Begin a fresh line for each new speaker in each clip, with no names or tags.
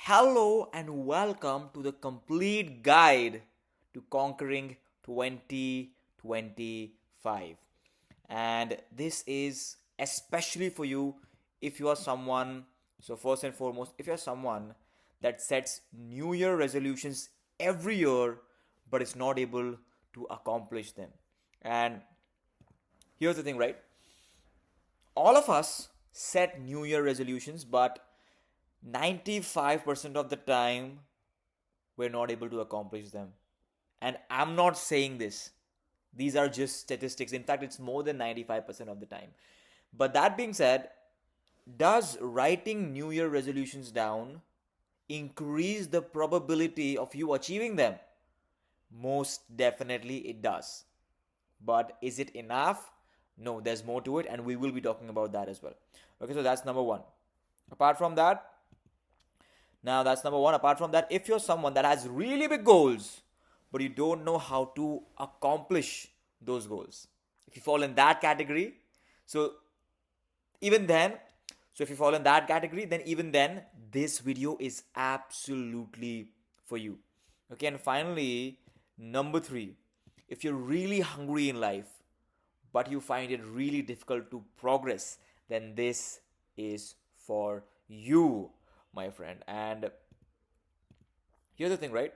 Hello and welcome to the complete guide to conquering 2025. And this is especially for you if you are someone, so first and foremost, if you're someone that sets New Year resolutions every year but is not able to accomplish them. And here's the thing, right? All of us set New Year resolutions, but 95% of the time we're not able to accomplish them. And I'm not saying this. These are just statistics. In fact, it's more than 95% of the time. But that being said, does writing New Year resolutions down increase the probability of you achieving them? Most definitely it does. But is it enough? No, there's more to it, and we will be talking about that as well. Okay, so that's number one. Apart from that, that's number one. Apart from that, if you're someone that has really big goals, but you don't know how to accomplish those goals, if you fall in that category, so even then, so if you fall in that category, then even then, this video is absolutely for you. Okay, and finally, number three, if you're really hungry in life, but you find it really difficult to progress, then this is for you, my friend. And here's the thing, right?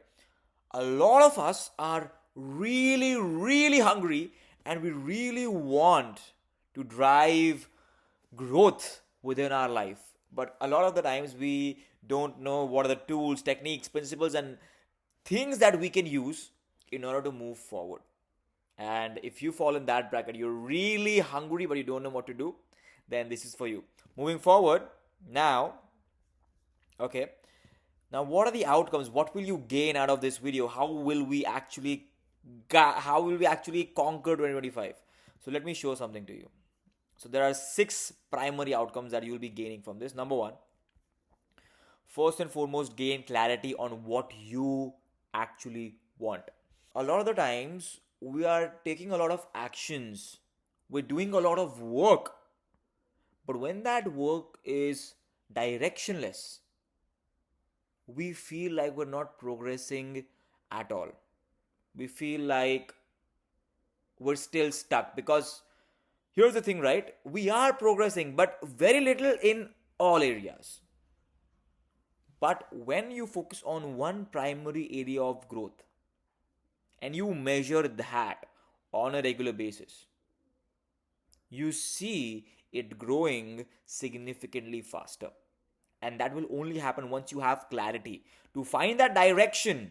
A lot of us are really, really hungry and we really want to drive growth within our life. But a lot of the times we don't know what are the tools, techniques, principles, and things that we can use in order to move forward. And if you fall in that bracket, you're really hungry but you don't know what to do, then this is for you. Moving forward, now, okay, now what are the outcomes? What will you gain out of this video? How will we actually conquer 2025? So let me show something to you. So there are 6 primary outcomes that you will be gaining from this. Number 1, first and foremost, gain clarity on what you actually want. A lot of the times we are taking a lot of actions, we're doing a lot of work, but when that work is directionless, we feel like we're not progressing at all. We feel like we're still stuck, because here's the thing, right? We are progressing, but very little in all areas. But when you focus on one primary area of growth and you measure that on a regular basis, you see it growing significantly faster. And that will only happen once you have clarity to find that direction,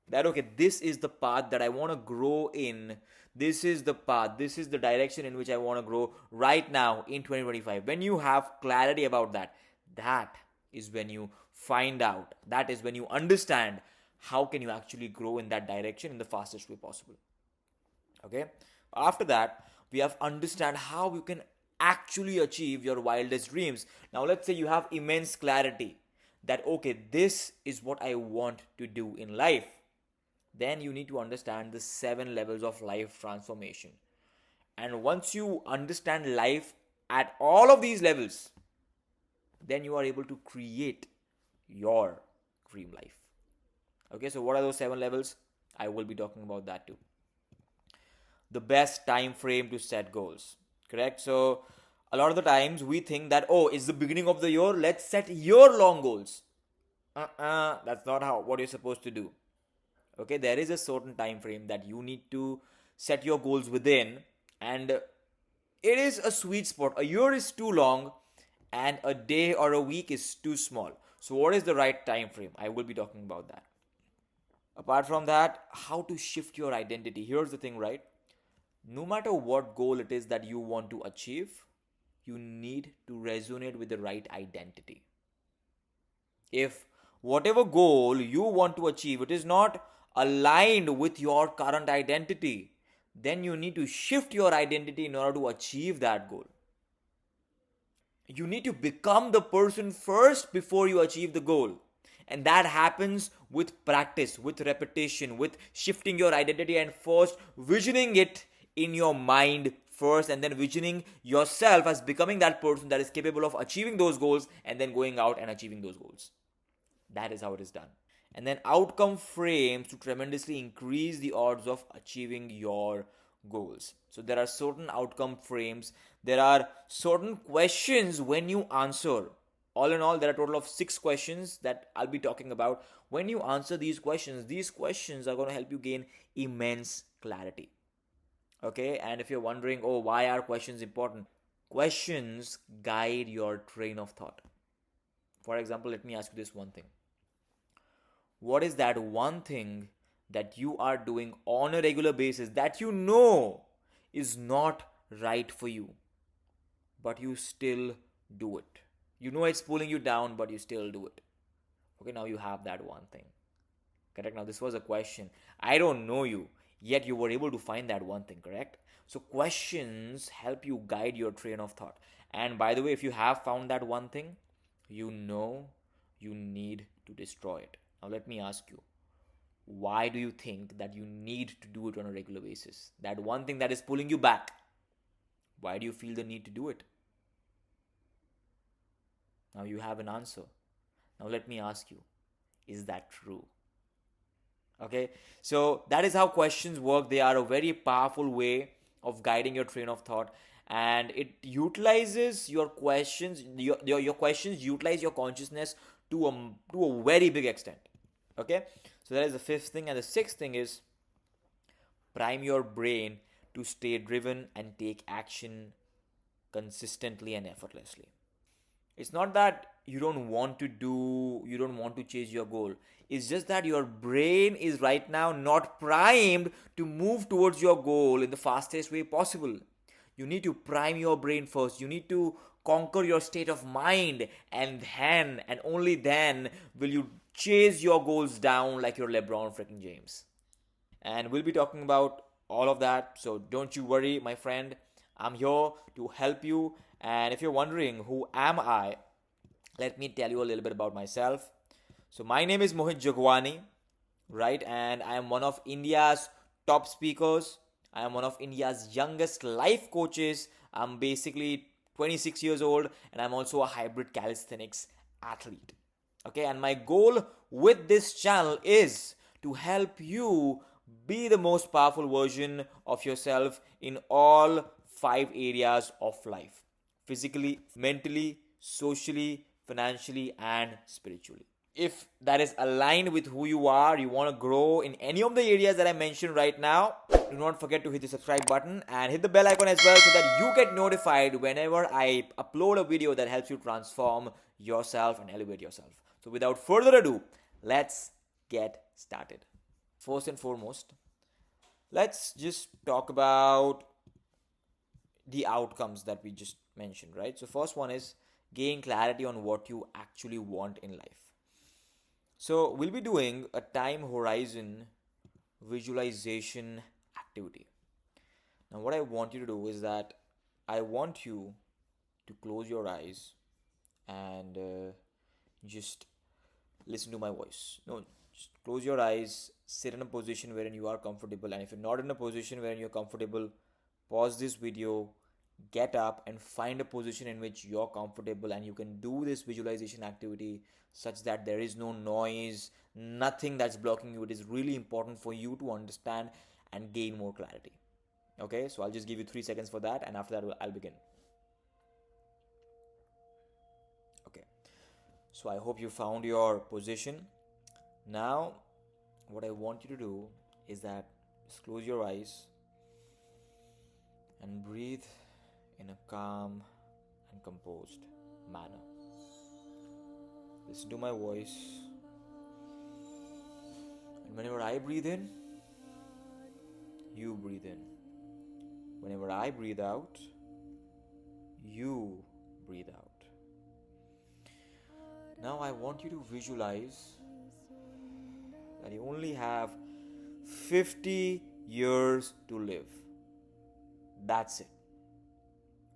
that okay, this is the path that I want to grow in. This is the path, this is the direction in which I want to grow right now in 2025. When you have clarity about that, that is when you find out, that is when you understand how can you actually grow in that direction in the fastest way possible. Okay, after that, we have understand how you can actually achieve your wildest dreams. Now let's say you have immense clarity that okay, this is what I want to do in life. Then you need to understand the 7 levels of life transformation. And once you understand life at all of these levels, then you are able to create your dream life. Okay, so what are those 7 levels? I will be talking about that too. The best time frame to set goals, correct? So a lot of the times we think that, oh, it's the beginning of the year, let's set year-long goals. That's not how what you're supposed to do. Okay, there is a certain time frame that you need to set your goals within, and it is a sweet spot. A year is too long and a day or a week is too small. So what is the right time frame? I will be talking about that. Apart from that, how to shift your identity. Here's the thing, right? No matter what goal it is that you want to achieve, you need to resonate with the right identity. If whatever goal you want to achieve, it is not aligned with your current identity, then you need to shift your identity in order to achieve that goal. You need to become the person first before you achieve the goal. And that happens with practice, with repetition, with shifting your identity and first visioning it in your mind first, and then visioning yourself as becoming that person that is capable of achieving those goals and then going out and achieving those goals. That is how it is done. And then outcome frames to tremendously increase the odds of achieving your goals. So there are certain outcome frames, there are certain questions when you answer. All in all, there are a total of 6 questions that I'll be talking about. When you answer these questions are going to help you gain immense clarity. Okay, and if you're wondering, oh, why are questions important? Questions guide your train of thought. For example, let me ask you this one thing. What is that one thing that you are doing on a regular basis that you know is not right for you, but you still do it? You know it's pulling you down, but you still do it. Okay, now you have that one thing. Correct? Now, this was a question. I don't know you, yet you were able to find that one thing, correct? So, questions help you guide your train of thought. And by the way, if you have found that one thing, you know you need to destroy it. Now, let me ask you, why do you think that you need to do it on a regular basis? That one thing that is pulling you back, why do you feel the need to do it? Now you have an answer. Now let me ask you, is that true? Okay, so that is how questions work. They are a very powerful way of guiding your train of thought, and it utilizes your questions. Your questions utilize your consciousness to a very big extent. Okay, so that is the fifth thing, and the sixth thing is prime your brain to stay driven and take action consistently and effortlessly. It's not that you don't want to chase your goal. It's just that your brain is right now not primed to move towards your goal in the fastest way possible. You need to prime your brain first. You need to conquer your state of mind, and then and only then will you chase your goals down like you're LeBron freaking James. And we'll be talking about all of that. So don't you worry, my friend. I'm here to help you. And if you're wondering who am I, let me tell you a little bit about myself. So my name is Mohit Jagwani, right? And I am one of India's top speakers. I am one of India's youngest life coaches. I'm basically 26 years old, and I'm also a hybrid calisthenics athlete. Okay, and my goal with this channel is to help you be the most powerful version of yourself in all 5 areas of life: physically, mentally, socially, financially, and spiritually. If that is aligned with who you are, you want to grow in any of the areas that I mentioned right now, do not forget to hit the subscribe button and hit the bell icon as well so that you get notified whenever I upload a video that helps you transform yourself and elevate yourself. So without further ado, let's get started. First and foremost, let's just talk about the outcomes that we just mentioned, right? So first one is gain clarity on what you actually want in life. So we'll be doing a time horizon visualization activity. Now what I want you to do is that I want you to close your eyes and just listen to my voice. No, just close your eyes, sit in a position wherein you are comfortable, and if you're not in a position wherein you're comfortable, pause this video, get up and find a position in which you're comfortable, and you can do this visualization activity such that there is no noise, nothing that's blocking you. It is really important for you to understand and gain more clarity. Okay, so I'll just give you 3 seconds for that, and after that I'll begin. Okay, so I hope you found your position. Now what I want you to do is that just close your eyes and breathe in a calm and composed manner. Listen to my voice, and whenever I breathe in, you breathe in. Whenever I breathe out, you breathe out. Now I want you to visualize that you only have 50 years to live. That's it.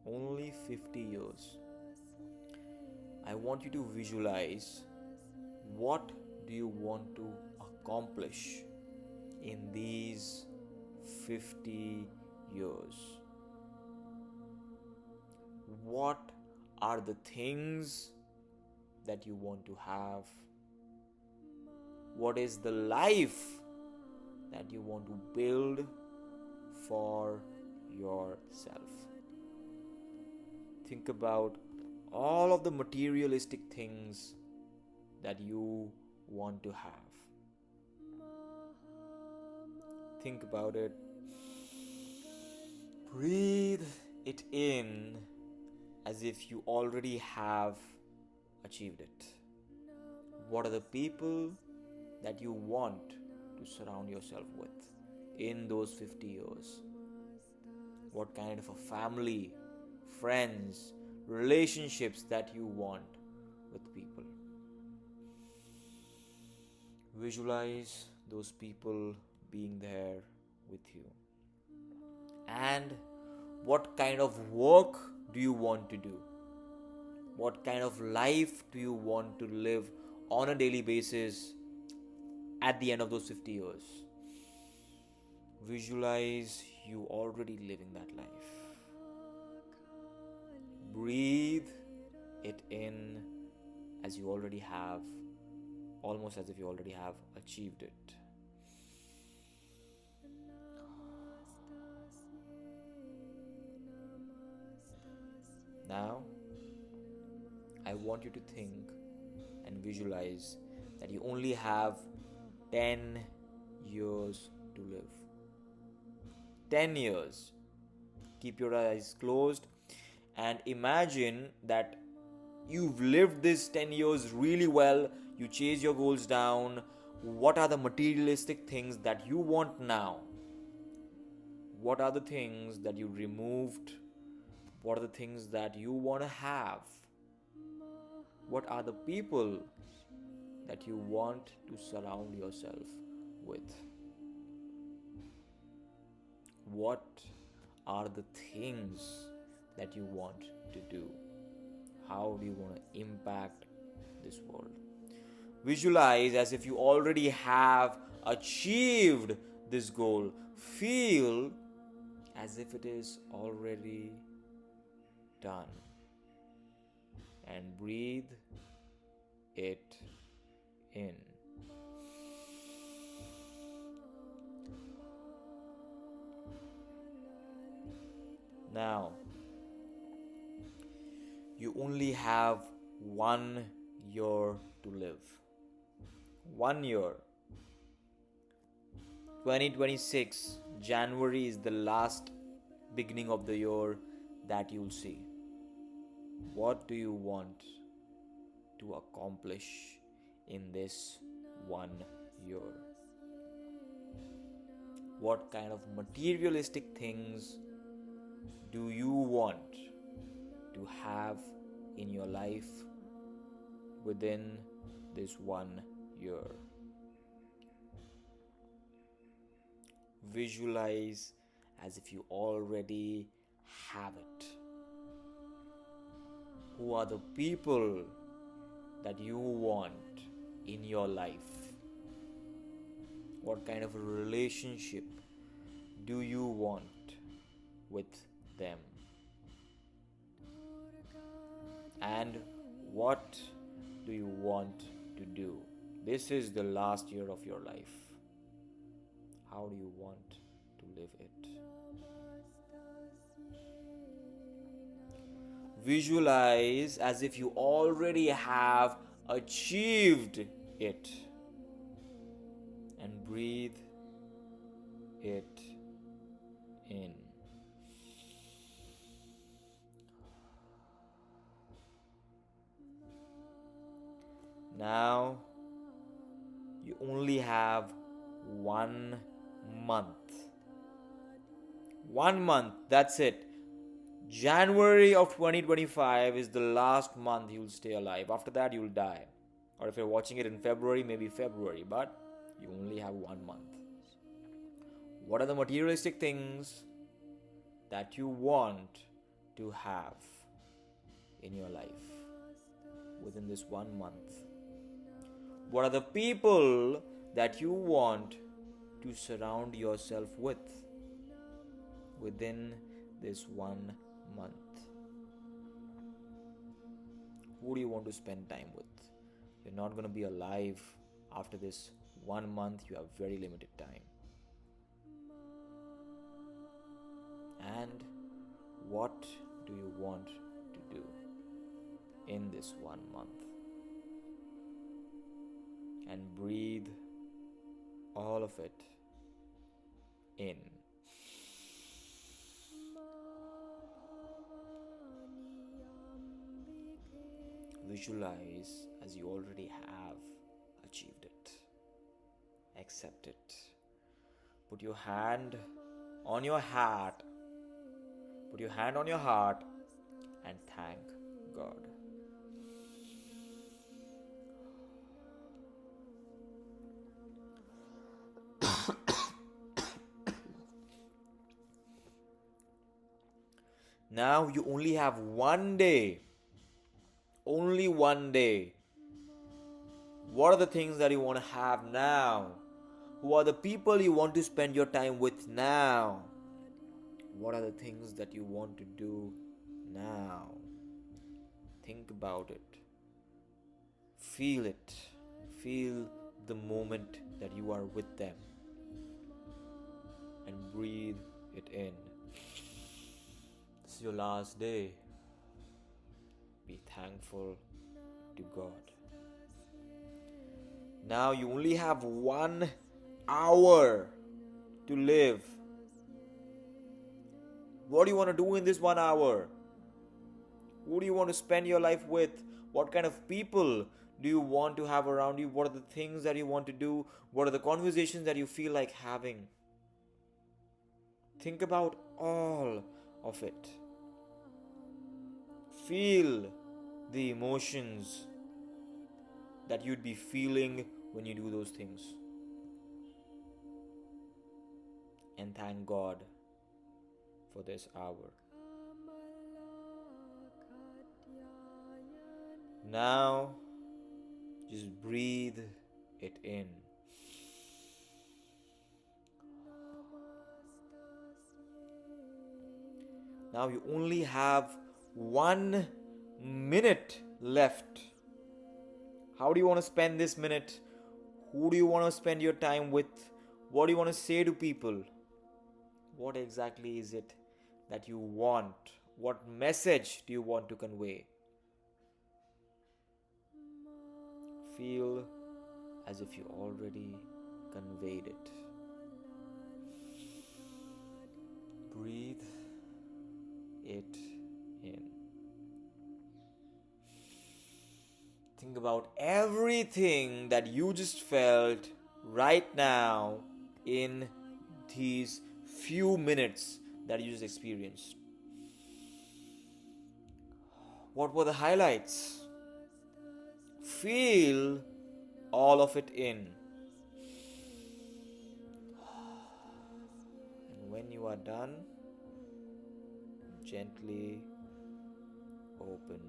Only 50 years. I want you to visualize what do you want to accomplish in these 50 years. What are the things that you want to have? What is the life that you want to build for yourself? Think about all of the materialistic things that you want to have. Think about it. Breathe it in as if you already have achieved it. What are the people that you want to surround yourself with in those 50 years? What kind of a family, friends, relationships that you want with people? Visualize those people being there with you. And what kind of work do you want to do? What kind of life do you want to live on a daily basis at the end of those 50 years? Visualize you already living that life. Breathe it in as you already have, almost as if you already have achieved it. Now, I want you to think and visualize that you only have 10 years to live. 10 years. Keep your eyes closed and imagine that you've lived this 10 years really well. You chase your goals down. What are the materialistic things that you want now? What are the things that you removed? What are the things that you want to have? What are the people that you want to surround yourself with? What are the things that you want to do? How do you want to impact this world? Visualize as if you already have achieved this goal. Feel as if it is already done. And breathe it in. Now, you only have 1 year to live. 1 year. 2026, January is the last beginning of the year that you'll see. What do you want to accomplish in this 1 year? What kind of materialistic things do you want to have in your life within this 1 year? Visualize as if you already have it. Who are the people that you want in your life? What kind of a relationship do you want with them? And what do you want to do? This is the last year of your life. How do you want to live it? Visualize as if you already have achieved it. And breathe it in. Now, you only have 1 month. 1 month, that's it. January of 2025 is the last month you'll stay alive. After that, you'll die. Or if you're watching it in February, maybe February, but you only have 1 month. What are the materialistic things that you want to have in your life within this 1 month? What are the people that you want to surround yourself with within this 1 month? Who do you want to spend time with? You're not going to be alive after this 1 month, you have very limited time. And what do you want to do in this 1 month? And breathe all of it in. Visualize as you already have achieved it. Accept it. Put your hand on your heart. Put your hand on your heart and thank God. Now you only have 1 day. Only 1 day. What are the things that you want to have now? Who are the people you want to spend your time with now? What are the things that you want to do now? Think about it. Feel it. Feel the moment that you are with them. And breathe it in. This is your last day. Be thankful to God. Now you only have 1 hour to live. What do you want to do in this 1 hour? Who do you want to spend your life with? What kind of people do you want to have around you? What are the things that you want to do? What are the conversations that you feel like having? Think about all of it. Feel the emotions that you'd be feeling when you do those things. And thank God for this hour. Now, just breathe it in. Now you only have 1 minute left. How do you want to spend this minute? Who do you want to spend your time with? What do you want to say to people? What exactly is it that you want? What message do you want to convey? Feel as if you already conveyed it. Breathe it in. Think about everything that you just felt right now in these few minutes that you just experienced. What were the highlights? Feel all of it in. And when you are done, gently open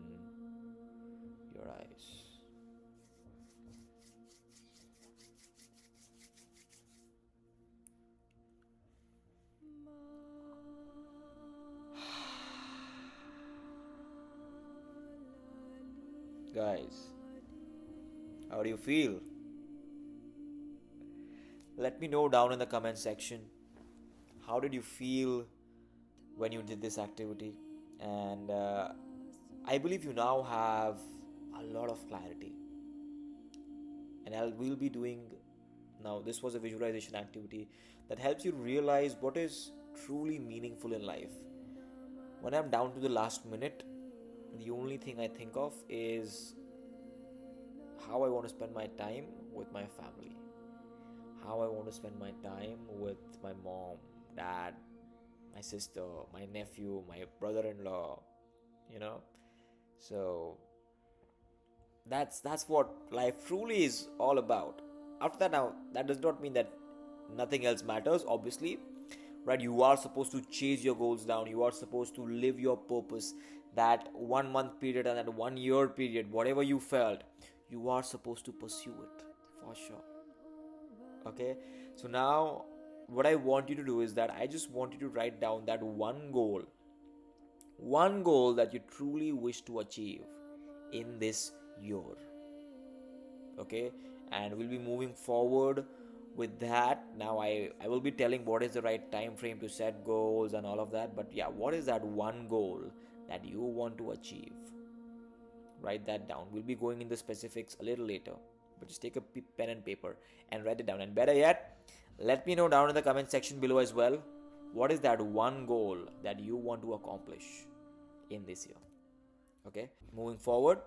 your eyes. Guys, how do you feel? Let me know down in the comment section. How did you feel when you did this activity? And I believe you now have a lot of clarity. And we'll be doing now. This was a visualization activity that helps you realize what is truly meaningful in life. When I'm down to the last minute, the only thing I think of is how I want to spend my time with my family, how I want to spend my time with my mom, dad, my sister, my nephew, my brother-in-law, So that's what life truly is all about. After that, now that does not mean that nothing else matters, obviously, right? You are supposed to chase your goals down. You are supposed to live your purpose. That 1 month period and that 1 year period, whatever you felt, you are supposed to pursue it for sure. Okay, so now what I want you to do is that I just want you to write down that one goal that you truly wish to achieve in this year. Okay, and we'll be moving forward with that. Now I will be telling what is the right time frame to set goals and all of that, but yeah, what is that one goal that you want to achieve? Write that down. We'll be going in the specifics a little later, but just take a pen and paper and write it down. And better yet, let me know down in the comment section below as well, what is that one goal that you want to accomplish in this year? Okay, moving forward.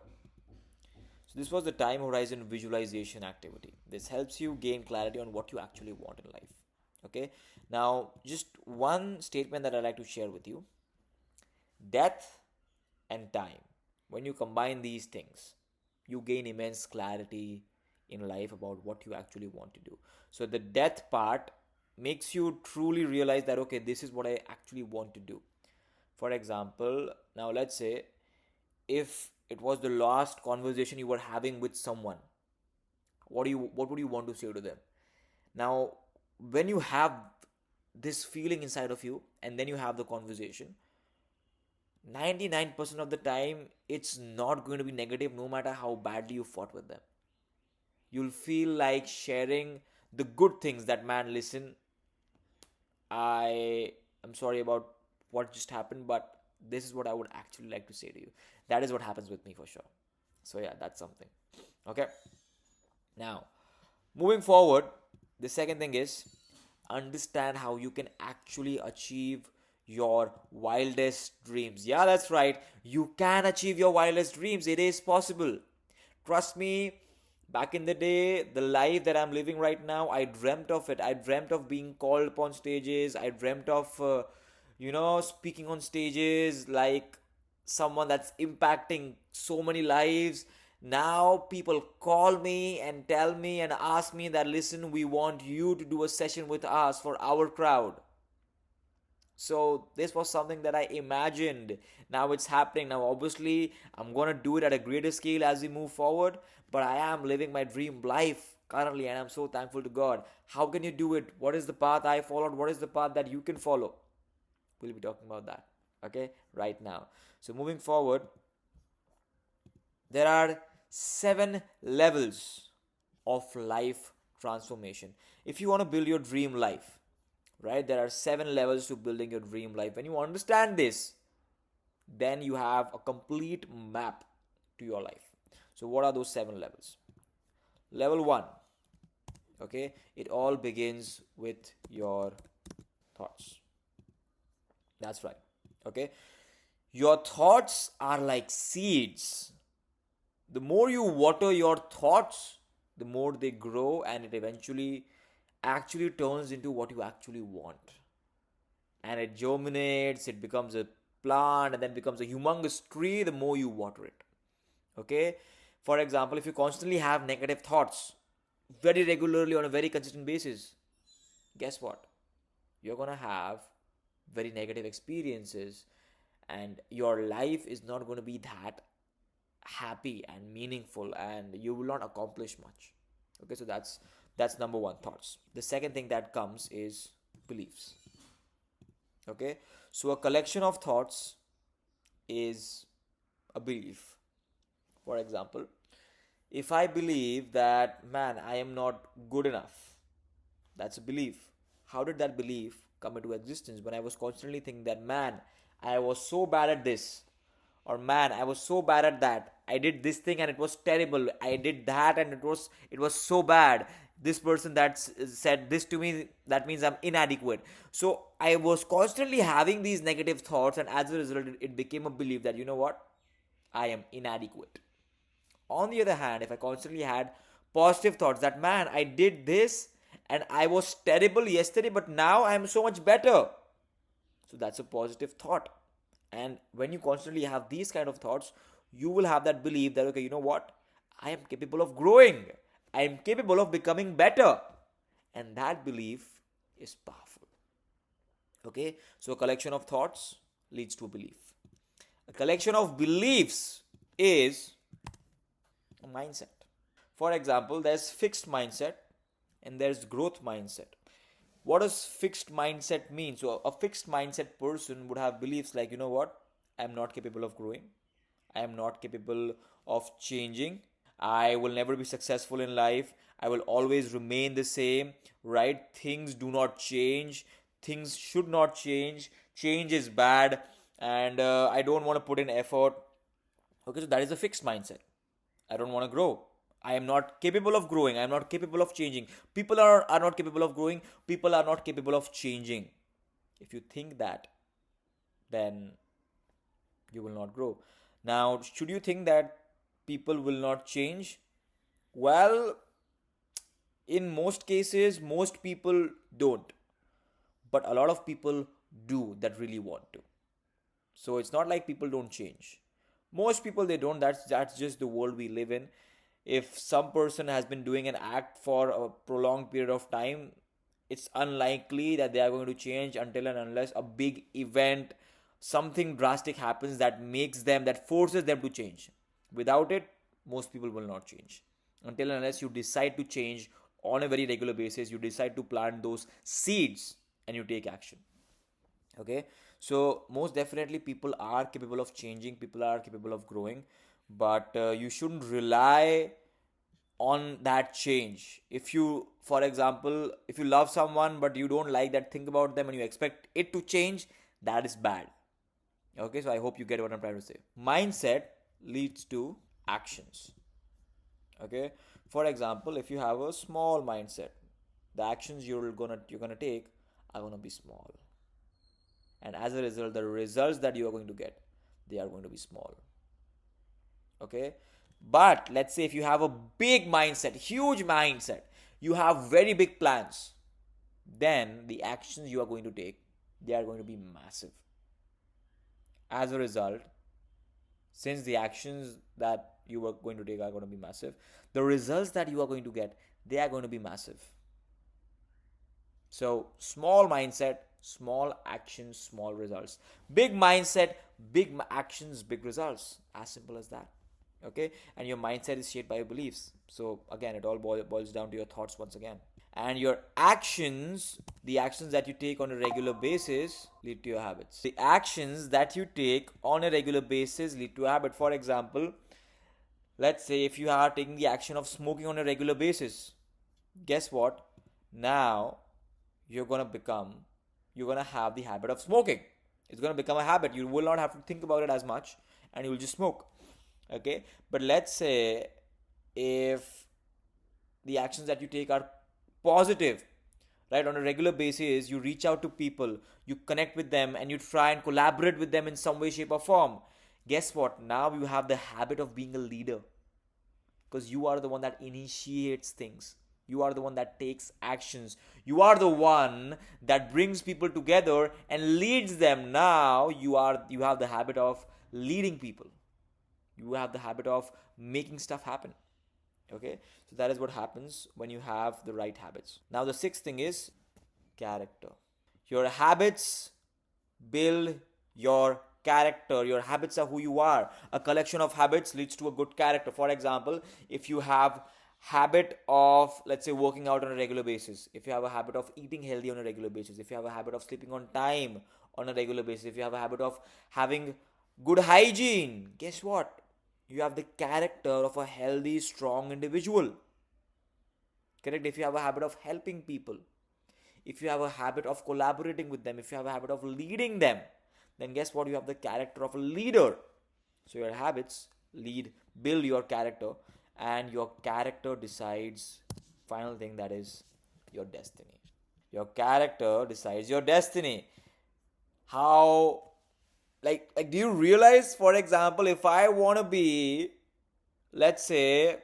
So this was the time horizon visualization activity. This helps you gain clarity on what you actually want in life. Okay, now just one statement that I like to share with you: death and time, when you combine these things, you gain immense clarity in life about what you actually want to do. So the death part makes you truly realize that, okay, this is what I actually want to do. For example, now let's say if it was the last conversation you were having with someone, what would you want to say to them? Now, when you have this feeling inside of you and then you have the conversation, 99% of the time it's not going to be negative, no matter how badly you fought with them. You'll feel like sharing the good things, that, man, listen, I'm sorry about what just happened, but this is what I would actually like to say to you. That is what happens with me for sure. So yeah, that's something. Okay, now moving forward, the second thing is understand how you can actually achieve your wildest dreams. Yeah, that's right, you can achieve your wildest dreams. It is possible. Trust me, back in the day, the life that I'm living right now, I dreamt of it. I dreamt of being called upon stages. I dreamt of speaking on stages like someone that's impacting so many lives. Now people call me and tell me and ask me that, listen, we want you to do a session with us for our crowd. So this was something that I imagined. Now it's happening. Now obviously I'm gonna do it at a greater scale as we move forward, but I am living my dream life currently, and I'm so thankful to God. How can you do it? What is the path I followed? What is the path that you can follow? We'll be talking about that, okay, right now. So moving forward, there are 7 levels of life transformation. If you want to build your dream life, right, there are 7 levels to building your dream life. When you understand this, then you have a complete map to your life. So what are those 7 levels? Level 1, okay, it all begins with your thoughts. That's right. Okay. Your thoughts are like seeds. The more you water your thoughts, the more they grow, and it eventually actually turns into what you actually want. And it germinates, it becomes a plant, and then becomes a humongous tree the more you water it. Okay. For example, if you constantly have negative thoughts very regularly on a very consistent basis, guess what? You're going to have very negative experiences, and your life is not going to be that happy and meaningful, and you will not accomplish much. Okay, so that's number 1, thoughts. The second thing that comes is beliefs. Okay, so a collection of thoughts is a belief. For example, if I believe that, man, I am not good enough, that's a belief. How did that belief come into existence? When I was constantly thinking that, man, I was so bad at this, or man, I was so bad at that, I did this thing and it was terrible, I did that and it was so bad, this person that said this to me, that means I'm inadequate. So I was constantly having these negative thoughts, and as a result it became a belief that, you know what, I am inadequate. On the other hand, if I constantly had positive thoughts that, man, I did this and I was terrible yesterday, but now I am so much better. So that's a positive thought. And when you constantly have these kind of thoughts, you will have that belief that, okay, you know what? I am capable of growing. I am capable of becoming better. And that belief is powerful. Okay? So a collection of thoughts leads to a belief. A collection of beliefs is a mindset. For example, there's fixed mindset and there's growth mindset. What does fixed mindset mean? So a fixed mindset person would have beliefs like, you know what, I'm not capable of growing, I am not capable of changing, I will never be successful in life, I will always remain the same, right? Things do not change. Things should not change. Change is bad, and I don't want to put in effort. Okay, so that is a fixed mindset. I don't want to grow. I am not capable of growing. I am not capable of changing. People are not capable of growing. People are not capable of changing. If you think that, then you will not grow. Now, should you think that people will not change? Well, in most cases, most people don't. But a lot of people do that really want to. So it's not like people don't change. Most people they don't. That's just the world we live in. If some person has been doing an act for a prolonged period of time, it's unlikely that they are going to change until and unless a big event, something drastic happens that forces them to change. Without it, most people will not change. Until and unless you decide to change on a very regular basis, you decide to plant those seeds and you take action. Okay, so most definitely people are capable of changing, people are capable of growing, but you shouldn't rely on that change. If you, for example, if you love someone but you don't like that thing about them and you expect it to change, that is bad. Okay, so I hope you get what I'm trying to say. Mindset leads to actions. Okay, for example, if you have a small mindset, the actions you're gonna take are gonna be small, and as a result, the results that you are going to get, they are going to be small. Okay, but let's say if you have a big mindset, huge mindset, you have very big plans, then the actions you are going to take, they are going to be massive. As a result, since the actions that you are going to take are going to be massive, the results that you are going to get, they are going to be massive. So small mindset, small actions, small results. Big mindset, big actions, big results. As simple as that. Okay, and your mindset is shaped by your beliefs. So again, it all boils down to your thoughts once again. And your actions, the actions that you take on a regular basis, lead to your habits. The actions that you take on a regular basis lead to a habit. For example, let's say if you are taking the action of smoking on a regular basis, guess what? Now you're gonna have the habit of smoking. It's gonna become a habit. You will not have to think about it as much, and you will just smoke. Okay, but let's say if the actions that you take are positive, right? On a regular basis, you reach out to people, you connect with them, and you try and collaborate with them in some way, shape, or form. Guess what? Now you have the habit of being a leader, because you are the one that initiates things. You are the one that takes actions. You are the one that brings people together and leads them. Now you have the habit of leading people. You have the habit of making stuff happen. Okay, so that is what happens when you have the right habits. Now the sixth thing is character. Your habits build your character. Your habits are who you are. A collection of habits leads to a good character. For example, if you have habit of, let's say, working out on a regular basis, if you have a habit of eating healthy on a regular basis, if you have a habit of sleeping on time on a regular basis, if you have a habit of having good hygiene, guess what? You have the character of a healthy, strong individual. Correct? If you have a habit of helping people, if you have a habit of collaborating with them, if you have a habit of leading them, then guess what? You have the character of a leader. So your habits build your character, and your character decides, final thing, that is your destiny. Your character decides your destiny. How, like do you realize, for example, if I want to be, let's say,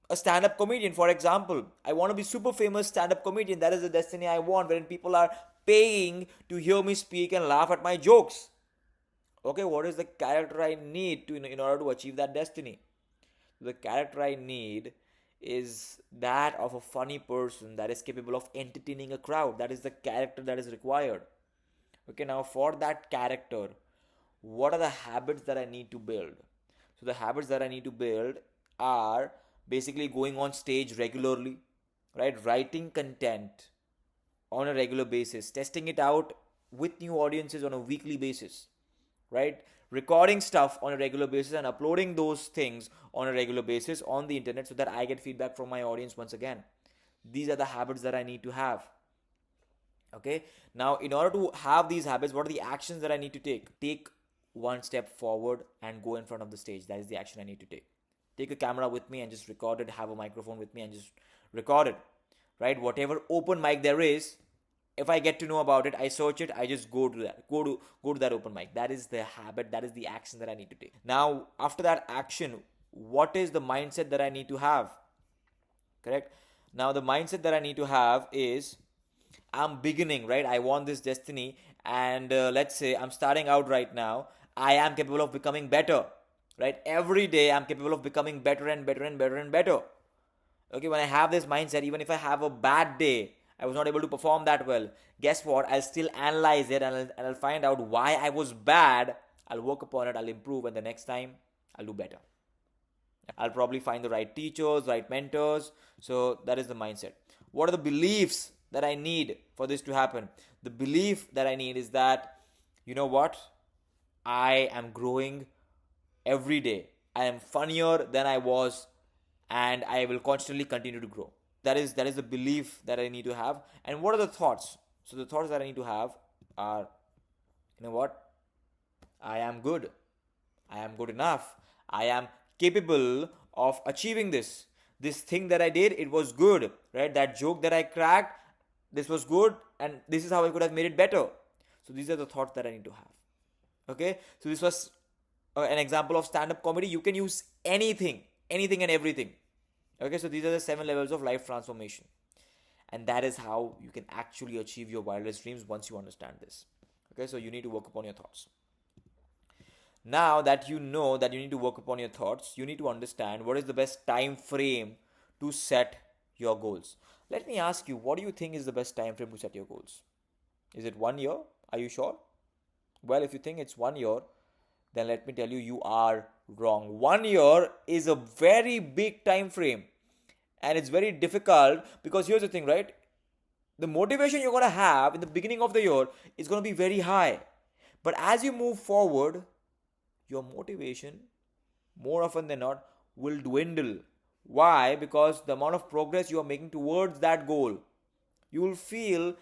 a stand-up comedian, for example, I want to be super famous stand-up comedian, that is the destiny I want, wherein people are paying to hear me speak and laugh at my jokes. Okay, what is the character I need to in order to achieve that destiny? The character I need is that of a funny person that is capable of entertaining a crowd. That is the character that is required. Okay, now for that character, what are the habits that I need to build? So the habits that I need to build are basically going on stage regularly, right? Writing content on a regular basis, testing it out with new audiences on a weekly basis, right? Recording stuff on a regular basis and uploading those things on a regular basis on the internet so that I get feedback from my audience once again. These are the habits that I need to have. Okay, now in order to have these habits, what are the actions that I need to take one step forward and go in front of the stage. That is the action I need to take a camera with me and just record it, have a microphone with me and just record it, right? Whatever open mic there is, if I get to know about it, I search it, I just go to that open mic. That is the habit, that is the action that I need to take. Now after that action, what is the mindset that I need to have? Correct. Now the mindset that I need to have is, I'm beginning, right? I want this destiny, and let's say I'm starting out right now. I am capable of becoming better, right? Every day I'm capable of becoming better and better and better and better. Okay, when I have this mindset, even if I have a bad day, I was not able to perform that well, guess what? I'll still analyze it, and I'll find out why I was bad. I'll work upon it, I'll improve, and the next time I'll do better. I'll probably find the right teachers, right mentors. So that is the mindset. What are the beliefs that I need for this to happen? The belief that I need is that, you know what? I am growing every day. I am funnier than I was, and I will constantly continue to grow. That is the belief that I need to have. And what are the thoughts? So the thoughts that I need to have are, you know what? I am good. I am good enough. I am capable of achieving this. This thing that I did, it was good, right? That joke that I cracked, this was good, and this is how I could have made it better. So these are the thoughts that I need to have. Okay, so this was an example of stand-up comedy. You can use anything and everything. Okay, so these are the 7 levels of life transformation, and that is how you can actually achieve your wildest dreams once you understand this. Okay, so you need to work upon your thoughts. Now that you know that you need to work upon your thoughts, you need to understand what is the best time frame to set your goals. Let me ask you, what do you think is the best time frame to set your goals? Is it 1 year? Are you sure? Well, if you think it's 1 year, then let me tell you, you are wrong. 1 year is a very big time frame, and it's very difficult, because here's the thing, right? The motivation you're going to have in the beginning of the year is going to be very high. But as you move forward, your motivation, more often than not, will dwindle. Why? Because the amount of progress you are making towards that goal, you will feel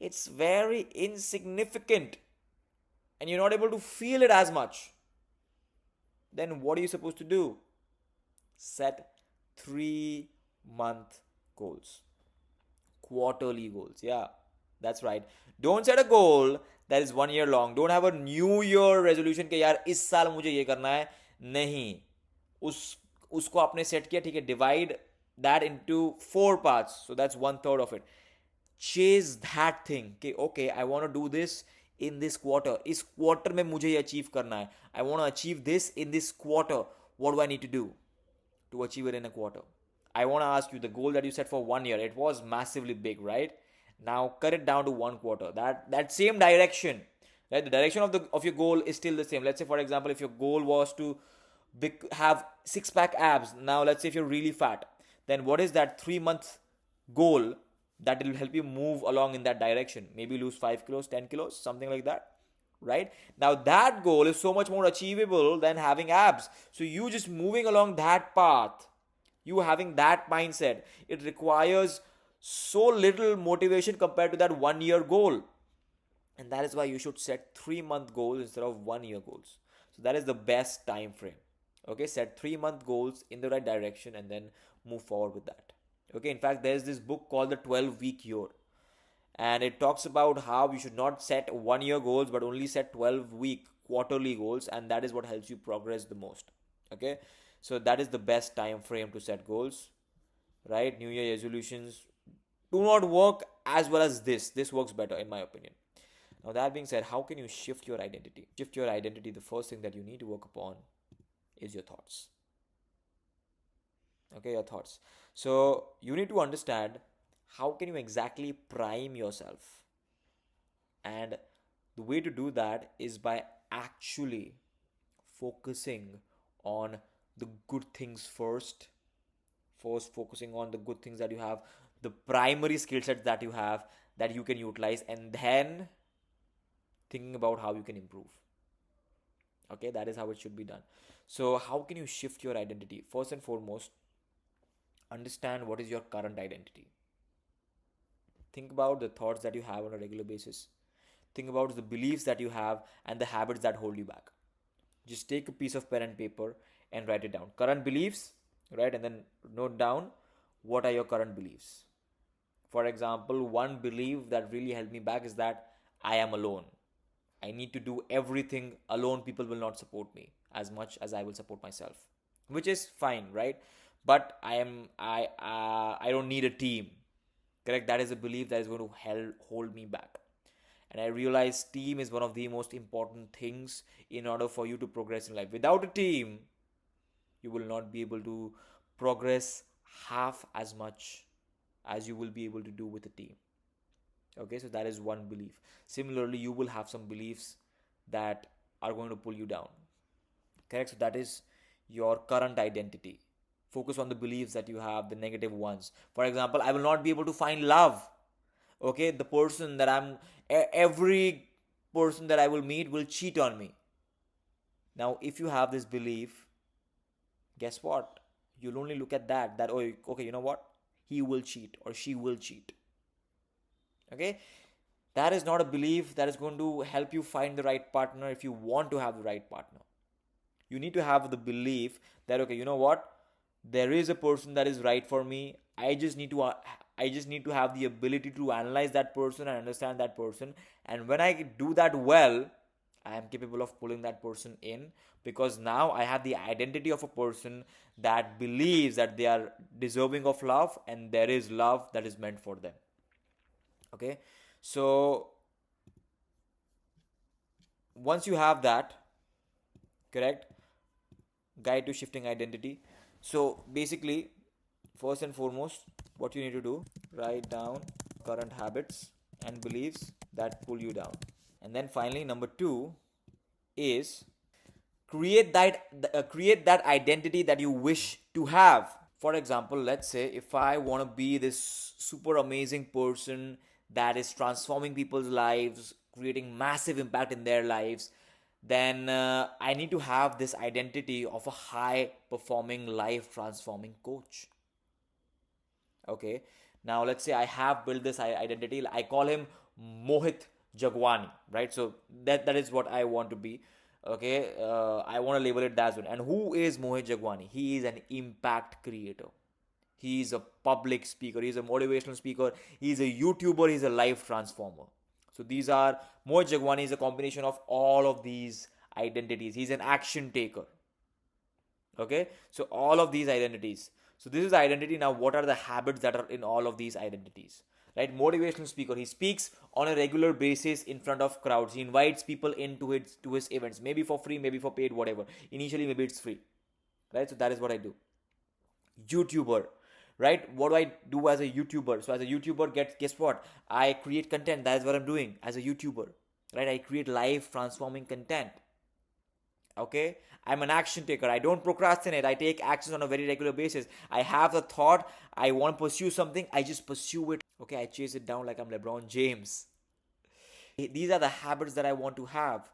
it's very insignificant, and you're not able to feel it as much. Then what are you supposed to do? Set 3-month goals, quarterly goals. Yeah, that's right. Don't set a goal that is 1 year long. Don't have a new year resolution कि यार इस साल मुझे ये करना है. नहीं, उसको आपने सेट किया, ठीक है, divide that into 4 parts, so that's 1/3 of it. Chase that thing कि okay, I want to do this in this quarter. इस quarter में मुझे ये achieve करना है. I want to achieve this in this quarter. What do I need to do to achieve it in a quarter? I want to ask you, the goal that you set for 1 year, it was massively big, right? Now cut it down to 1 quarter. That same direction, right? The direction of your goal is still the same. Let's say, for example, if your goal was to have 6-pack abs. Now let's say if you're really fat, then what is that 3-month goal that will help you move along in that direction? Maybe lose 5 kilos, 10 kilos, something like that, right? Now that goal is so much more achievable than having abs. So you just moving along that path, you having that mindset, it requires so little motivation compared to that 1 year goal. And that is why you should set 3-month goals instead of 1 year goals. So that is the best time frame. Okay, set 3-month goals in the right direction and then move forward with that. Okay, in fact, there's this book called the 12-week year, and it talks about how you should not set 1 year goals but only set 12-week quarterly goals, and that is what helps you progress the most. Okay, so that is the best time frame to set goals, right? New Year resolutions do not work as well as this works better in my opinion. Now that being said, how can you shift your identity? The first thing that you need to work upon is your thoughts. Okay, your thoughts. So you need to understand, how can you exactly prime yourself? And the way to do that is by actually focusing on the good things first. First, focusing on the good things that you have, the primary skill sets that you have that you can utilize, and then thinking about how you can improve. Okay, that is how it should be done. So how can you shift your identity? First and foremost, understand what is your current identity. Think about the thoughts that you have on a regular basis. Think about the beliefs that you have and the habits that hold you back. Just take a piece of pen and paper and write it down. Current beliefs, right? And then note down what are your current beliefs. For example, one belief that really held me back is that I am alone. I need to do everything alone. People will not support me as much as I will support myself, which is fine, right? But I don't need a team. Correct? That is a belief that is going to hold me back. And I realize team is one of the most important things in order for you to progress in life. Without a team, you will not be able to progress half as much as you will be able to do with a team. Okay, so that is one belief. Similarly, you will have some beliefs that are going to pull you down. Correct? So that is your current identity. Focus on the beliefs that you have, the negative ones. For example, I will not be able to find love. Okay, the person that every person that I will meet will cheat on me. Now, if you have this belief, guess what? You'll only look at that, oh, okay, you know what? He will cheat or she will cheat. Okay, that is not a belief that is going to help you find the right partner if you want to have the right partner. You need to have the belief that, okay, you know what? There is a person that is right for me. I just need to have the ability to analyze that person and understand that person. And when I do that well, I am capable of pulling that person in, because now I have the identity of a person that believes that they are deserving of love and there is love that is meant for them. Okay, so once you have that, correct, guide to shifting identity. So basically, first and foremost, what you need to do, write down current habits and beliefs that pull you down. And then finally, number 2 is create that identity that you wish to have. For example, let's say if I want to be this super amazing person that is transforming people's lives, creating massive impact in their lives, then I need to have this identity of a high performing, life transforming coach. Okay, now let's say I have built this identity. I call him Mohit Jagwani, right? So that is what I want to be. Okay, I want to label it that one. And who is Mohit Jagwani? He is an impact creator. He is a public speaker. He is a motivational speaker. He is a YouTuber. He is a life transformer. So these are, Mohit Jagwani is a combination of all of these identities. He's an action taker. Okay, so all of these identities. So this is the identity. Now, what are the habits that are in all of these identities? Right, motivational speaker. He speaks on a regular basis in front of crowds. He invites people into his events, maybe for free, maybe for paid, whatever. Initially, maybe it's free. Right, so that is what I do. YouTuber. Right, what do I do as a YouTuber? So as a YouTuber, guess what? I create content. That is what I'm doing as a YouTuber. Right, I create life transforming content. Okay, I'm an action taker. I don't procrastinate. I take actions on a very regular basis. I have the thought, I want to pursue something, I just pursue it. Okay, I chase it down like I'm LeBron James. These are the habits that I want to have.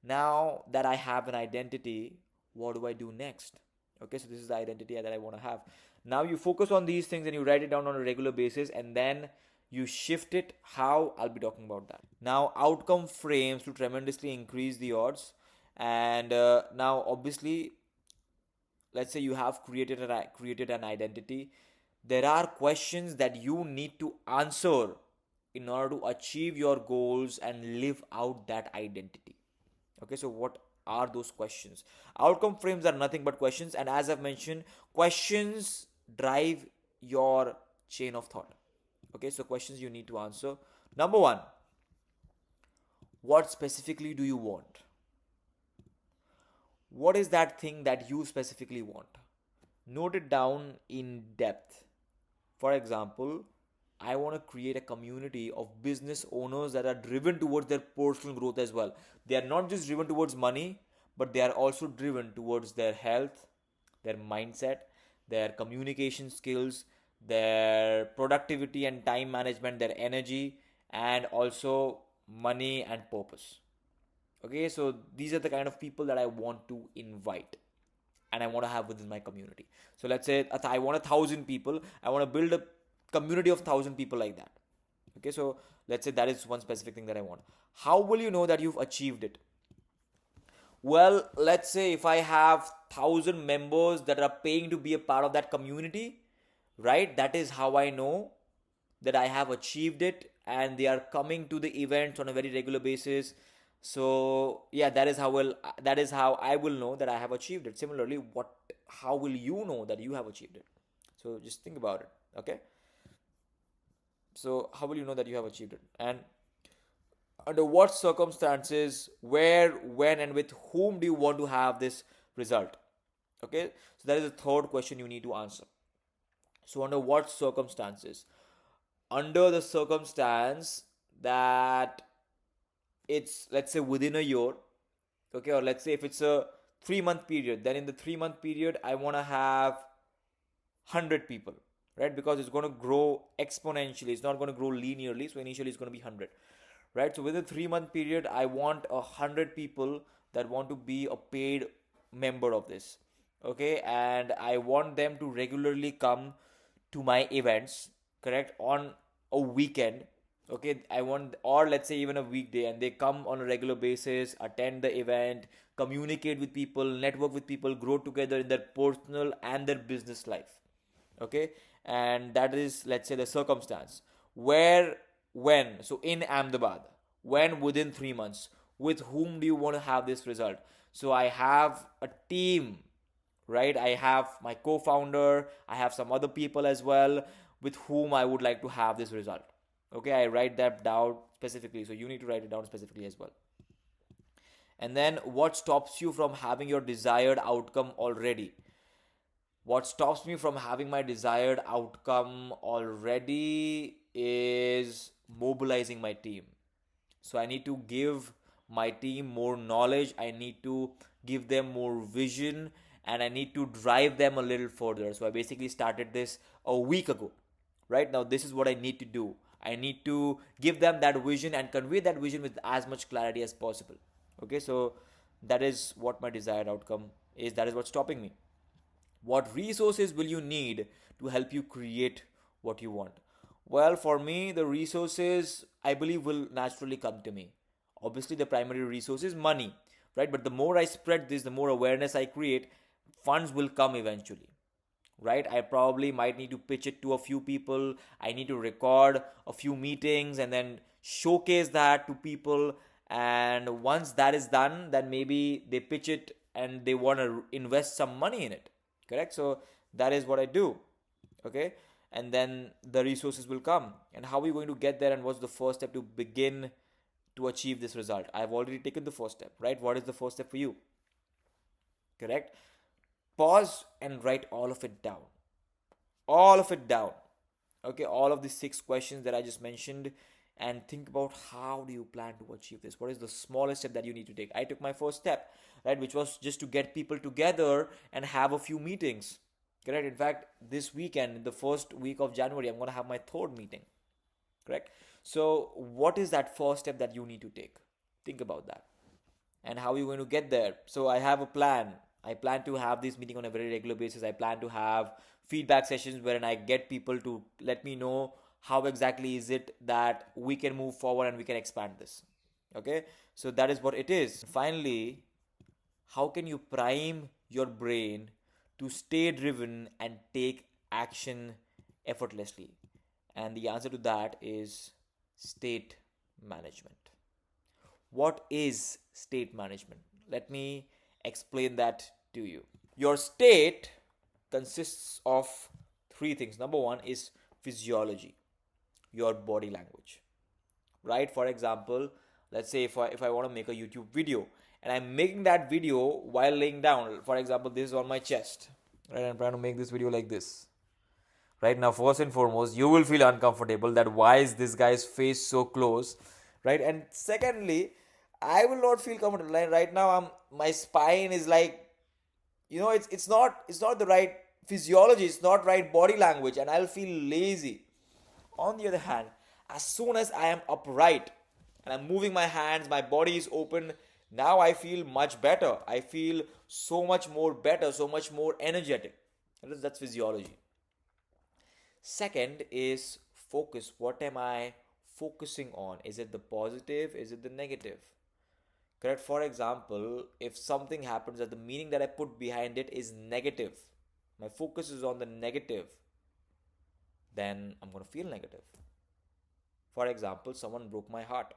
Now that I have an identity, what do I do next? Okay, so this is the identity that I want to have. Now you focus on these things and you write it down on a regular basis, and then you shift it. How? I'll be talking about that. Now, outcome frames to tremendously increase the odds. And now obviously, let's say you have created an identity. There are questions that you need to answer in order to achieve your goals and live out that identity. Okay, so what are those questions? Outcome frames are nothing but questions, and as I've mentioned, questions drive your chain of thought. Okay, so questions you need to answer. Number 1, what specifically do you want? What is that thing that you specifically want? Note it down in depth. For example, I want to create a community of business owners that are driven towards their personal growth as well. They are not just driven towards money, but they are also driven towards their health, their mindset, their communication skills, their productivity and time management, their energy, and also money and purpose. Okay, so these are the kind of people that I want to invite and I want to have within my community. So let's say I want 1,000 people. I want to build a community of 1,000 people like that. Okay, so let's say that is one specific thing that I want. How will you know that you've achieved it? Well, let's say if I have 1,000 members that are paying to be a part of that community, right? That is how I know that I have achieved it, and they are coming to the events on a very regular basis. So yeah, that is how I will know that I have achieved it. Similarly, how will you know that you have achieved it? So just think about it. Okay. So how will you know that you have achieved it? And under what circumstances, where, when, and with whom do you want to have this result? Okay, so that is the third question you need to answer. So under what circumstances? Under the circumstance that it's, let's say, within a year, okay, or let's say if it's a 3 month period, then in the 3 month period I want to have 100 people, right? Because it's going to grow exponentially, it's not going to grow linearly. So initially it's going to be 100, right? So within a 3 month period I want 100 people that want to be a paid member of this, okay, and I want them to regularly come to my events, correct, on a weekend, okay, I want, or let's say even a weekday, and they come on a regular basis, attend the event, communicate with people, network with people, grow together in their personal and their business life, okay. And that is, let's say, the circumstance. Where, when, so in Ahmedabad, when, within 3 months, with whom do you want to have this result? So I have a team, right? I have my co-founder, I have some other people as well with whom I would like to have this result. Okay, I write that down specifically, so you need to write it down specifically as well. And then what stops you from having your desired outcome already? What stops me from having my desired outcome already is mobilizing my team. So I need to give my team more knowledge, I need to give them more vision, and I need to drive them a little further. So I basically started this a week ago. Right now, this is what I need to do. I need to give them that vision and convey that vision with as much clarity as possible. Okay, so that is what my desired outcome is. That is what's stopping me. What resources will you need to help you create what you want? Well, for me, the resources I believe will naturally come to me. Obviously, the primary resource is money, right? But the more I spread this, the more awareness I create, funds will come eventually, right? I probably might need to pitch it to a few people. I need to record a few meetings and then showcase that to people. And once that is done, then maybe they pitch it and they want to invest some money in it. Correct? So that is what I do. Okay? And then the resources will come. And how are we going to get there? And what's the first step to begin to achieve this result? I've already taken the first step, right? What is the first step for you? Correct? Pause and write all of it down. All of it down. Okay, all of the 6 questions that I just mentioned, and think about how do you plan to achieve this? What is the smallest step that you need to take? I took my first step, right, which was just to get people together and have a few meetings. Correct? In fact, this weekend, the first week of January, I'm going to have my 3rd meeting. Correct? So, what is that first step that you need to take? Think about that. And how are you going to get there? So, I have a plan. I plan to have this meeting on a very regular basis. I plan to have feedback sessions wherein I get people to let me know how exactly is it that we can move forward and we can expand this. Okay, so that is what it is. Finally, how can you prime your brain to stay driven and take action effortlessly? And the answer to that is state management. What is state management? Let me explain that to you. Your state consists of 3 things. Number 1 is physiology, your body language, right? For example, let's say if I want to make a YouTube video and I'm making that video while laying down. For example, this is on my chest, right? I'm trying to make this video like this. Right now, first and foremost, you will feel uncomfortable that why is this guy's face so close, right? And secondly, I will not feel comfortable. Like right now, my spine is like, it's not the right physiology, it's not right body language, and I'll feel lazy. On the other hand, as soon as I am upright and I'm moving my hands, my body is open, now I feel much better. I feel so much more better, so much more energetic. That's physiology. Second is focus. What am I focusing on? Is it the positive? Is it the negative? Correct? For example, if something happens that the meaning that I put behind it is negative, my focus is on the negative, then I'm going to feel negative. For example, someone broke my heart.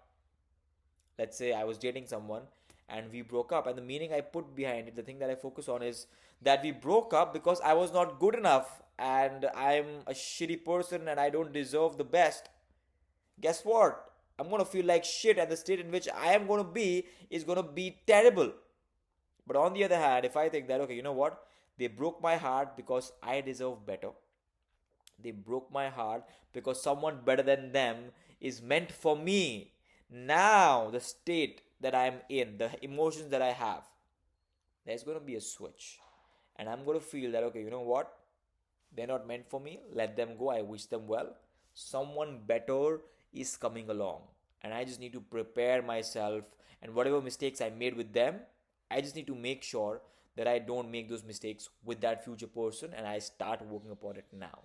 Let's say I was dating someone and we broke up, and the meaning I put behind it, the thing that I focus on is that we broke up because I was not good enough and I'm a shitty person and I don't deserve the best. Guess what? I'm going to feel like shit, and the state in which I am going to be is going to be terrible. But on the other hand, if I think that, okay, you know what? They broke my heart because I deserve better. They broke my heart because someone better than them is meant for me. Now, the state that I'm in, the emotions that I have, there's going to be a switch. And I'm going to feel that, okay, you know what? They're not meant for me. Let them go. I wish them well. Someone better is coming along. And I just need to prepare myself. And whatever mistakes I made with them, I just need to make sure that I don't make those mistakes with that future person, and I start working upon it now.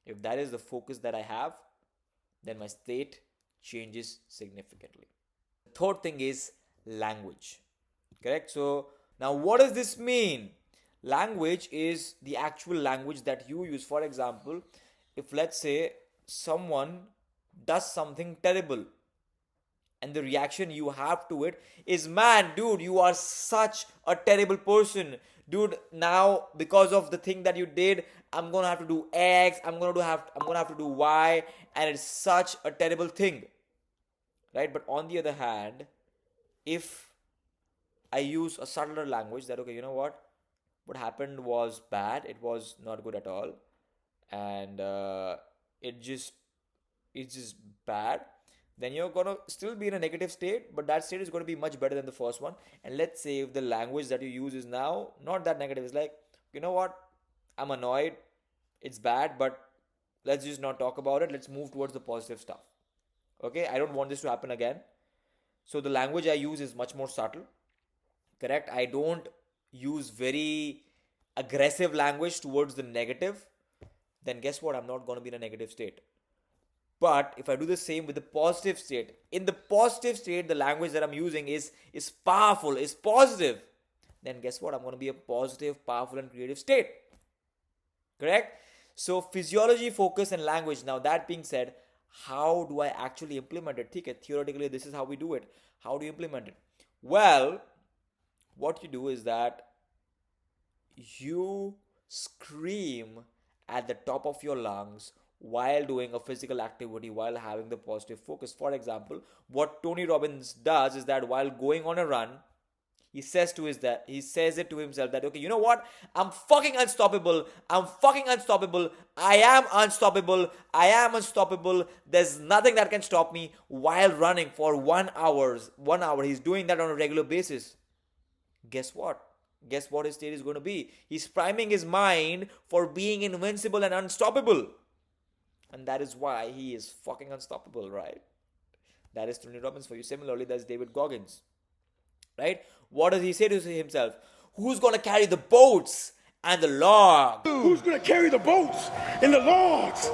If that is the focus that I have, then my state changes significantly. The third thing is language. Correct? So now what does this mean? Language is the actual language that you use. For example, if let's say someone does something terrible, and the reaction you have to it is, man, dude, you are such a terrible person. Dude, now because of the thing that you did, I'm gonna have to do X, I'm gonna have to do Y, and it's such a terrible thing. Right? But on the other hand, if I use a subtler language that, okay, you know what happened was bad, it was not good at all, and it's just bad, then you're gonna still be in a negative state, but that state is going to be much better than the first one. And let's say if the language that you use is now not that negative, it's like, you know what, I'm annoyed, it's bad, but let's just not talk about it, let's move towards the positive stuff. Okay, I don't want this to happen again. So the language I use is much more subtle. Correct? I don't use very aggressive language towards the negative. Then guess what, I'm not going to be in a negative state. But if I do the same with the positive state, in the positive state, the language that I'm using is powerful, is positive, then guess what? I'm going to be a positive, powerful, and creative state. Correct? So physiology, focus, and language. Now that being said, how do I actually implement it? Theoretically, this is how we do it. How do you implement it? Well, what you do is that you scream at the top of your lungs while doing a physical activity, while having the positive focus. For example, what Tony Robbins does is that while going on a run, he says it to himself that, okay, you know what? I'm fucking unstoppable. I'm fucking unstoppable. I am unstoppable. I am unstoppable. There's nothing that can stop me, while running for 1 hour. 1 hour. He's doing that on a regular basis. Guess what? Guess what his state is going to be? He's priming his mind for being invincible and unstoppable. And that is why he is fucking unstoppable, right? That is Tony Robbins for you. Similarly, that's David Goggins, right? What does he say to himself? Who's going to carry the boats and the logs?
Who's going to carry the boats and the logs?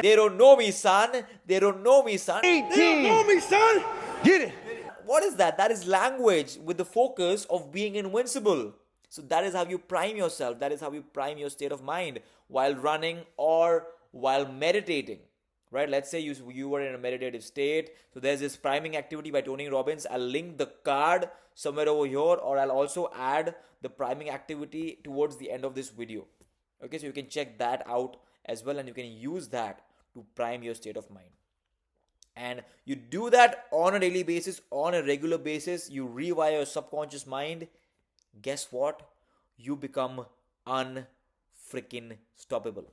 They don't know me, son. They don't know me, son.
18. They don't know me, son. Get it.
What is that? That is language with the focus of being invincible. So that is how you prime yourself. That is how you prime your state of mind while running or while meditating, right? Let's say you were in a meditative state. So there's this priming activity by Tony Robbins. I'll link the card somewhere over here, or I'll also add the priming activity towards the end of this video. Okay, so you can check that out as well, and you can use that to prime your state of mind. And you do that on a daily basis, on a regular basis. You rewire your subconscious mind. Guess what? You become unfreaking stoppable.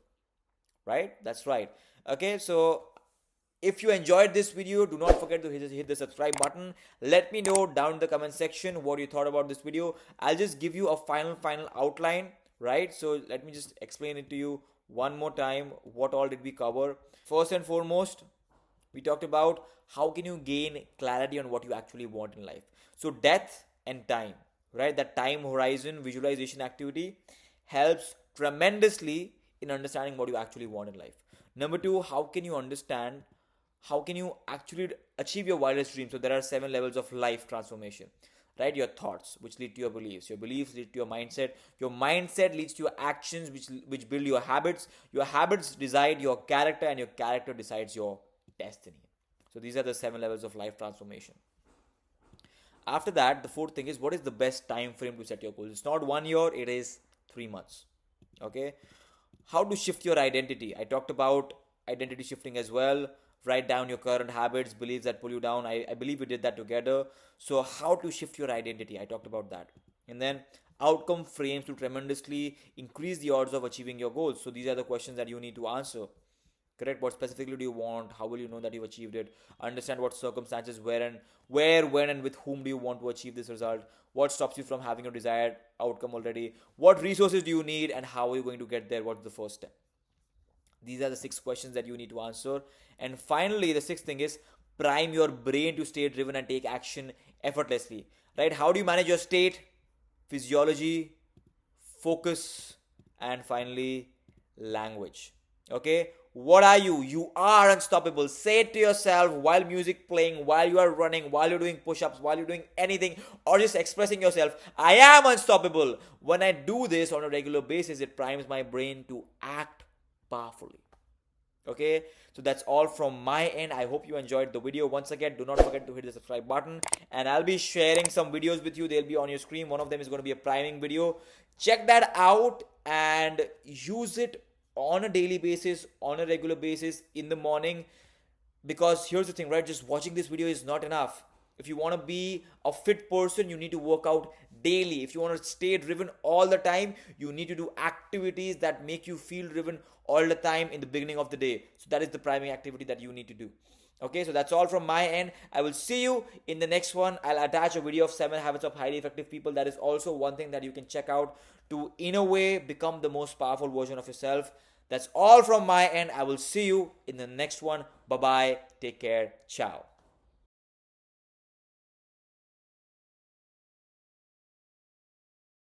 Right? That's right. Okay, so if you enjoyed this video, do not forget to hit the subscribe button. Let me know down in the comment section what you thought about this video. I'll just give you a final outline, right? So let me just explain it to you one more time. What all did we cover? First and foremost, we talked about how can you gain clarity on what you actually want in life. So death and time, right? That time horizon visualization activity helps tremendously in understanding what you actually want in life. Number two, how can you understand how can you actually achieve your wildest dream? So there are 7 levels of life transformation, right? Your thoughts, which lead to your beliefs lead to your mindset leads to your actions, which build your habits decide your character, and your character decides your destiny. So these are the 7 levels of life transformation. After that, the fourth thing is, what is the best time frame to set your goals? It's not 1 year, it is 3 months. Okay. How to shift your identity? I talked about identity shifting as well. Write down your current habits, beliefs that pull you down. I believe we did that together. So how to shift your identity? I talked about that. And then outcome frames to tremendously increase the odds of achieving your goals. So these are the questions that you need to answer. Correct? What specifically do you want? How will you know that you've achieved it? Understand what circumstances, where, when, and with whom do you want to achieve this result? What stops you from having your desired outcome already? What resources do you need, and how are you going to get there? What's the first step? These are the 6 questions that you need to answer. And finally, the 6th thing is, prime your brain to stay driven and take action effortlessly. Right? How do you manage your state? Physiology, focus, and finally, language. Okay? What are you? You are unstoppable. Say it to yourself while music playing, while you are running, while you're doing push-ups, while you're doing anything, or just expressing yourself. I am unstoppable. When I do this on a regular basis, it primes my brain to act powerfully. Okay, so that's all from my end. I hope you enjoyed the video. Once again, do not forget to hit the subscribe button, and I'll be sharing some videos with you. They'll be on your screen. One of them is going to be a priming video. Check that out and use it on a daily basis, on a regular basis, in the morning. Because here's the thing, right? Just watching this video is not enough. If you want to be a fit person, you need to work out daily. If you want to stay driven all the time, you need to do activities that make you feel driven all the time in the beginning of the day. So that is the priming activity that you need to do. Okay, so that's all from my end. I will see you in the next one. I'll attach a video of 7 habits of highly effective people. That is also one thing that you can check out to, in a way, become the most powerful version of yourself. That's all from my end. I will see you in the next one. Bye-bye. Take care. Ciao.